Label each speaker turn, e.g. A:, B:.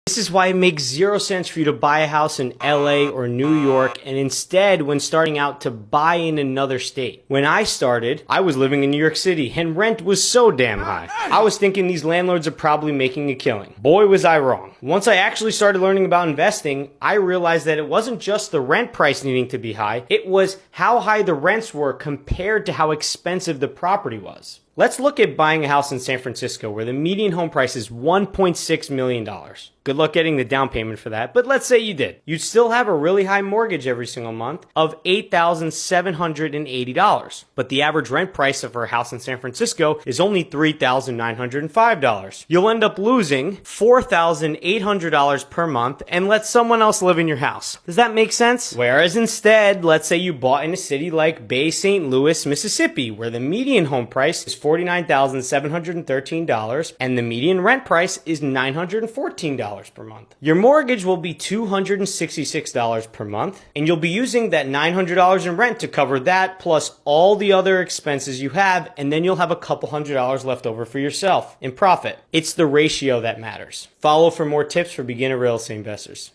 A: This is why it makes zero sense for you to buy a house in LA or New York and instead, when starting out, to buy in another state. When I started, I was living in New York City and rent was so damn high. I was thinking these landlords are probably making a killing. Boy, was I wrong. Once I actually started learning about investing, I realized that it wasn't just the rent price needing to be high, it was how high the rents were compared to how expensive the property was. Let's look at buying a house in San Francisco where the median home price is $1.6 million. Good luck getting the down payment for that, but let's say you did. You'd still have a really high mortgage every single month of $8,780. But the average rent price of a house in San Francisco is only $3,905. You'll end up losing $4,800 per month and let someone else live in your house. Does that make sense? Whereas instead, let's say you bought in a city like Bay St. Louis, Mississippi, where the median home price is $49,713 and the median rent price is $914 per month. Your mortgage will be $266 per month, and you'll be using that $900 in rent to cover that plus all the other expenses you have, and then you'll have a couple $100 left over for yourself in profit. It's the ratio that matters. Follow for more tips for beginner real estate investors.